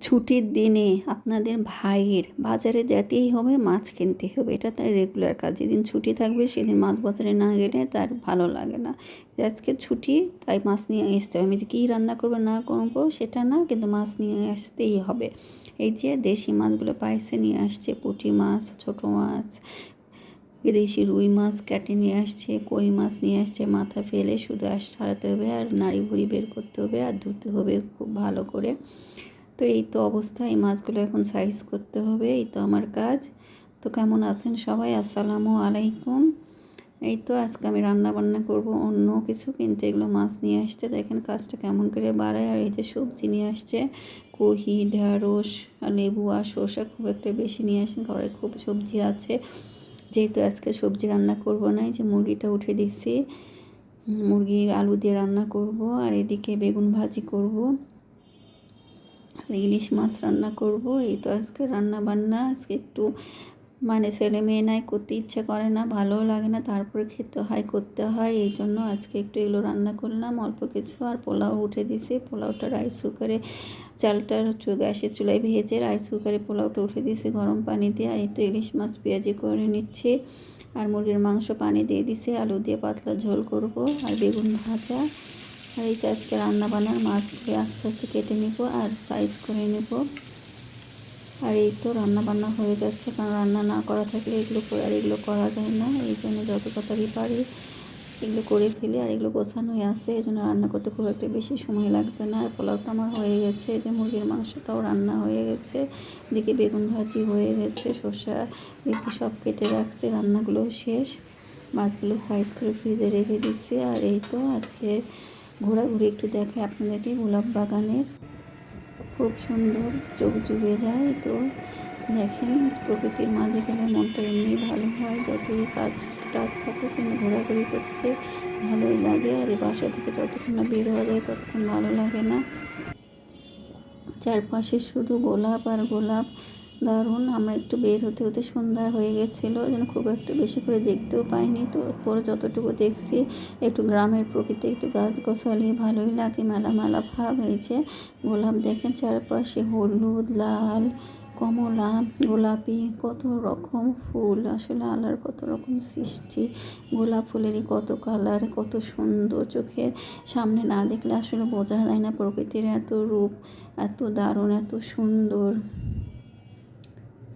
ছুটির দিনে আপনাদের ভাইয়ের বাজারে যেতেই হবে, মাছ কিনতে হবে। এটা তার রেগুলার কাজ। যেদিন ছুটি থাকবে সেদিন মাছ বাজারে না গেলে তার ভালো লাগে না। আজকে ছুটি, তাই মাছ নিয়ে আসতে হবে। আমি যে কী রান্না করবো না করবো সেটা না, কিন্তু মাছ নিয়ে আসতেই হবে। এই যে দেশি মাছগুলো পাইছে নিয়ে আসছে, পুঁটি মাছ, ছোটো মাছ, দেশি রুই মাছ কেটে নিয়ে আসছে, কই মাছ নিয়ে আসছে। মাথা ফেলে শুধু ছাড়াতে হবে, আর নাড়ি ভুড়ি বের করতে হবে, আর ধুতে হবে খুব ভালো করে। তো এই তো অবস্থা, এই মাছগুলো এখন সাইজ করতে হবে, এই তো আমার কাজ। তো কেমন আছেন সবাই? আসসালামু আলাইকুম। এই তো আজকে আমি রান্না বান্না করব অন্য কিছু, কিন্তু এগুলো মাছ নিয়ে আসছে, দেখেন কাজটা কেমন করে বাড়ায়। আর এই যে সবজি নিয়ে আসছে, কহি, ঢেঁড়স, লেবু আর শসা খুব একটা বেশি নিয়ে আসেন, ঘরে খুব সবজি আছে। যেহেতু আজকে সবজি রান্না করব না, এই যে মুরগিটা উঠে দিচ্ছি, মুরগি আলু দিয়ে রান্না করব। আর এদিকে বেগুন ভাজি করব, আর ইলিশ মাছ রান্না করব। এই তো আজকে রান্না বান্না। আজকে একটু ছেলে মেয়ে নাই, করতে ইচ্ছা করে না, ভালোও লাগে না, তারপরে খেতে হয়, করতে হয়। এই জন্য আজকে একটু এগুলো রান্না করলাম অল্প কিছু। আর পোলাও উঠে দিছি, পোলাওটা রাইস কুকারে, চালটা গ্যাসের চুলায় ভেজে রাইস কুকারে পোলাওটা উঠে দিয়েছি গরম পানি দিয়ে। আর এই তো ইলিশ মাছ পেঁয়াজি করে নিচ্ছি, আর মুরগির মাংস পানি দিয়ে দিছি, আলু দিয়ে পাতলা ঝোল করব, আর বেগুন ভাজা। আর এই তো আজকে রান্না বান্নার, মাছগুলো আস্তে আস্তে কেটে নেব আর সাইজ করে নেব। আর এই তো রান্না বান্না হয়ে যাচ্ছে, কারণ রান্না না করা থাকলে এগুলো করা যায় না। এই জন্য যত তাড়াতাড়ি পারি এগুলো করে ফেলি। আর এগুলো গোছানোই আছে, এই জন্য রান্না করতে খুব একটা বেশি সময় লাগবে না। আর পোলাওটা আমার হয়ে গেছে, এই যে মুরগির মাংসটাও রান্না হয়ে গেছে, এদিকে বেগুন ভাজি হয়ে গেছে, শসা লেবু সব কেটে রাখছি, রান্নাগুলো শেষ। মাছগুলো সাইজ করে ফ্রিজে রেখে দিচ্ছি। আর এই তো আজকে ঘোরাঘুরি একটু দেখে আপনাদেরকে, গোলাপ বাগানের খুব সুন্দর, চোখ জুড়ে যায়। তো দেখেন, প্রকৃতির মাঝে গেলে মনটা এমনি ভালো হয়, যতই কাজ টাজ থাকুক, কিন্তু ঘোরাঘুরি করতে ভালোই লাগে। আর এই বাসা থেকে যতক্ষণ না বের হওয়া যায় ততক্ষণ ভালো লাগে না। চারপাশে শুধু গোলাপ আর গোলাপ, দারুণ। আমরা একটু বের হতে হতে সন্ধ্যা হয়ে গেছিলো, যেন খুব একটা বেশি করে দেখতেও পাইনি। তো পরে যতটুকু দেখছি, একটু গ্রামের প্রকৃতি, একটু গাছগাছালি ভালোই লাগে, মেলা মেলা ভাব। হয়েছে গোলাপ দেখেন, চারপাশে হলুদ, লাল, কমলা, গোলাপি, কত রকম ফুল। আসলে আল্লাহর কত রকম সৃষ্টি, গোলাপ ফুলেরই কত কালার, কত সুন্দর। চোখের সামনে না দেখলে আসলে বোঝা যায় না প্রকৃতির এত রূপ, এত দারুণ, এত সুন্দর।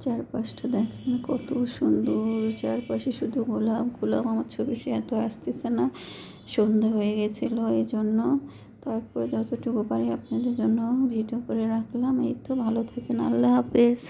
চারপাশটা দেখেন কত সুন্দর, চারপাশে শুধু গোলাপ গোলাপ। আমার ছবিটা এত আসতেছে না, সন্ধ্যা হয়ে গেছিলো এই জন্য। তারপরে যতটুকু পারি আপনাদের জন্য ভিডিও করে রাখলাম। এই তো, ভালো থাকবেন, আল্লাহ হাফেজ।